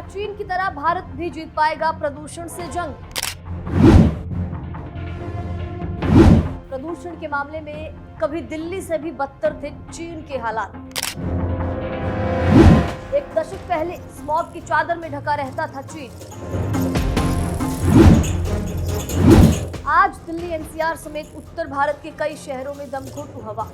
चीन की तरह भारत भी जीत पाएगा प्रदूषण से जंग? प्रदूषण के मामले में कभी दिल्ली से भी बदतर थे चीन के हालात। एक दशक पहले स्मॉग की चादर में ढका रहता था चीन। आज दिल्ली एनसीआर समेत उत्तर भारत के कई शहरों में दमघोंटू हवा।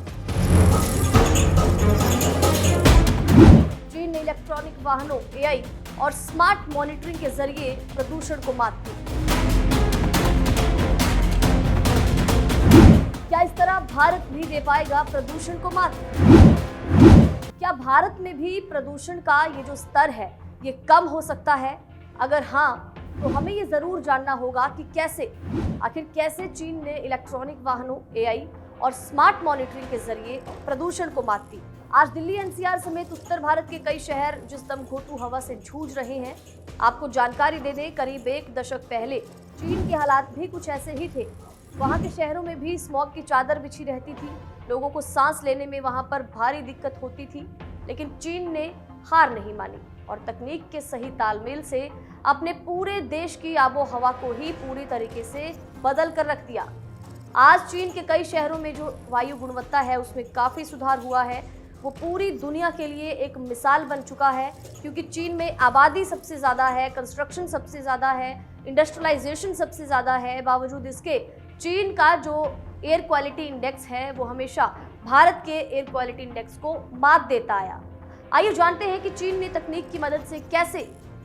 चीन ने इलेक्ट्रॉनिक वाहनों, एआई और स्मार्ट मॉनिटरिंग के जरिए प्रदूषण को मात दी। क्या इस तरह भारत भी दे पाएगा प्रदूषण को मात? क्या भारत में भी प्रदूषण का ये जो स्तर है ये कम हो सकता है? अगर हाँ, तो हमें ये जरूर जानना होगा कि कैसे चीन ने इलेक्ट्रॉनिक वाहनों, एआई और स्मार्ट मॉनिटरिंग के जरिए प्रदूषण को मात दी। आज दिल्ली एनसीआर समेत उत्तर भारत के कई शहर जिस दमघोंटू हवा से जूझ रहे हैं। आपको जानकारी दे दें, करीब एक दशक पहले चीन के हालात भी कुछ ऐसे ही थे। वहाँ के शहरों में भी स्मॉग की चादर बिछी रहती थी। लोगों को सांस लेने में वहाँ पर भारी दिक्कत होती थी, लेकिन चीन ने हार नहीं मानी और तकनीक के सही तालमेल से अपने पूरे देश की आबो हवा को ही पूरी तरीके से बदल कर रख दिया। आज चीन के कई शहरों में जो वायु गुणवत्ता है उसमें काफ़ी सुधार हुआ है। वो पूरी दुनिया के लिए एक मिसाल बन चुका है, क्योंकि चीन में आबादी सबसे ज़्यादा है, कंस्ट्रक्शन सबसे ज़्यादा है, इंडस्ट्रियलाइजेशन सबसे ज़्यादा है। बावजूद इसके चीन का जो एयर क्वालिटी इंडेक्स है वो हमेशा भारत के एयर क्वालिटी इंडेक्स को मात देता आया। आइए जानते हैं कि चीन ने तकनीक की मदद से कैसे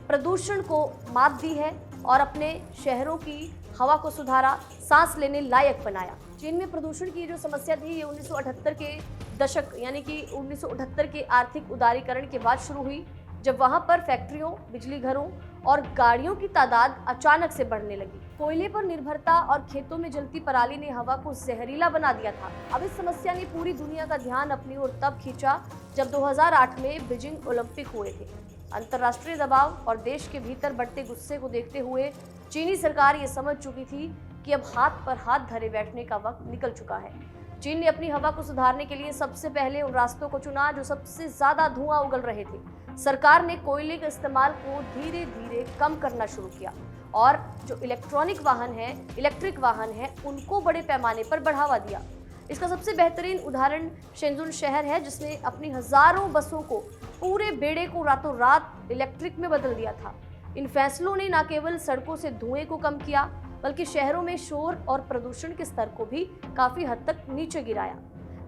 प्रदूषण को मात दी है और अपने शहरों की हवा को सुधारा, सांस लेने लायक बनाया। चीन में प्रदूषण की जो समस्या थी ये 1978 के दशक यानी कि 1978 के आर्थिक उदारीकरण के बाद शुरू हुई, जब वहां पर फैक्ट्रियों, बिजली घरों और गाड़ियों की तादाद अचानक से बढ़ने लगी। कोयले पर निर्भरता और खेतों में जलती पराली ने हवा को जहरीला बना दिया था। अब इस समस्या ने पूरी दुनिया का ध्यान अपनी ओर तब खींचा जब 2008 में बीजिंग ओलंपिक हुए थे। अंतर्राष्ट्रीय दबाव और देश के भीतर बढ़ते गुस्से को देखते हुए चीनी सरकार ये समझ चुकी थी कि अब हाथ पर हाथ धरे बैठने का वक्त निकल चुका है। चीन ने अपनी हवा को सुधारने के लिए सबसे पहले उन रास्तों को चुना जो सबसे ज्यादा धुआं उगल रहे थे। सरकार ने कोयले के इस्तेमाल को धीरे धीरे कम करना शुरू किया और जो इलेक्ट्रिक वाहन है उनको बड़े पैमाने पर बढ़ावा दिया। इसका सबसे बेहतरीन उदाहरण शेंजुन शहर है, जिसने अपनी हजारों बसों को, पूरे बेड़े को रातों रात इलेक्ट्रिक में बदल दिया था। इन फैसलों ने न केवल सड़कों से धुएं को कम किया, बल्कि शहरों में शोर और प्रदूषण के स्तर को भी काफी हद तक नीचे गिराया।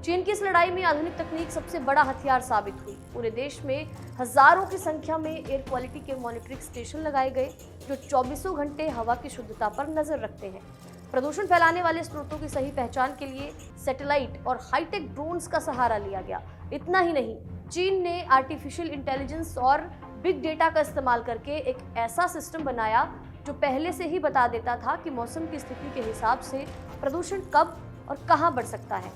चीन की इस लड़ाई में आधुनिक तकनीक सबसे बड़ा हथियार साबित हुई। पूरे देश में हजारों की संख्या में एयर क्वालिटी के मॉनिटरिंग स्टेशन लगाए गए, जो 24 घंटे हवा की शुद्धता पर नजर रखते हैं। प्रदूषण फैलाने वाले स्रोतों की सही पहचान के लिए सैटेलाइट और हाईटेक ड्रोन्स का सहारा लिया गया। इतना ही नहीं, चीन ने आर्टिफिशियल इंटेलिजेंस और बिग डेटा का इस्तेमाल करके एक ऐसा सिस्टम बनाया जो पहले से ही बता देता था कि मौसम की स्थिति के हिसाब से प्रदूषण कब और कहां बढ़ सकता है।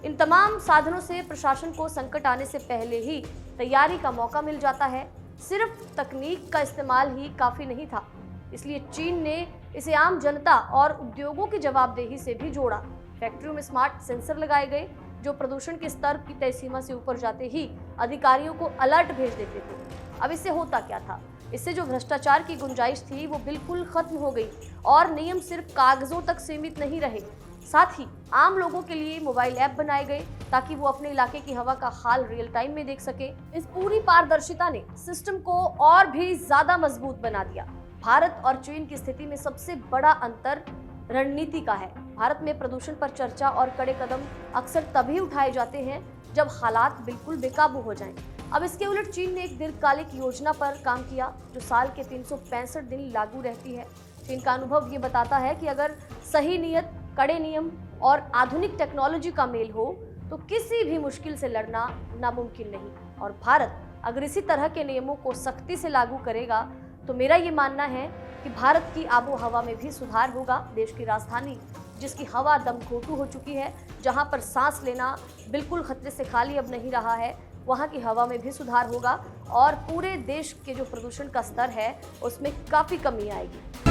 इन तमाम साधनों से प्रशासन को संकट आने से पहले ही तैयारी का मौका मिल जाता है। सिर्फ तकनीक का इस्तेमाल ही काफ़ी नहीं था, इसलिए चीन ने इसे आम जनता और उद्योगों की जवाबदेही से भी जोड़ा। फैक्ट्रियों में स्मार्ट सेंसर लगाए गए जो प्रदूषण के स्तर की तय सीमा से ऊपर जाते ही अधिकारियों को अलर्ट भेज देते थे। अब इससे होता क्या था? इससे जो भ्रष्टाचार की गुंजाइश थी वो बिल्कुल खत्म हो गई और नियम सिर्फ कागजों तक सीमित नहीं रहे। साथ ही आम लोगों के लिए मोबाइल ऐप बनाए गए ताकि वो अपने इलाके की हवा का हाल रियल टाइम में देख सके। इस पूरी पारदर्शिता ने सिस्टम को और भी ज्यादा मजबूत बना दिया। भारत और चीन की स्थिति में सबसे बड़ा अंतर रणनीति का है। भारत में प्रदूषण पर चर्चा और कड़े कदम अक्सर तभी उठाए जाते हैं जब हालात बिल्कुल बेकाबू हो जाएं। अब इसके उलट चीन ने एक दीर्घकालिक योजना पर काम किया जो साल के 365 दिन लागू रहती है। चीन का अनुभव ये बताता है कि अगर सही नीयत, कड़े नियम और आधुनिक टेक्नोलॉजी का मेल हो तो किसी भी मुश्किल से लड़ना नामुमकिन नहीं। और भारत अगर इसी तरह के नियमों को सख्ती से लागू करेगा तो मेरा ये मानना है कि भारत की आबो हवा में भी सुधार होगा। देश की राजधानी जिसकी हवा दमघोंटू हो चुकी है, जहां पर सांस लेना बिल्कुल खतरे से खाली अब नहीं रहा है, वहां की हवा में भी सुधार होगा और पूरे देश के जो प्रदूषण का स्तर है उसमें काफ़ी कमी आएगी।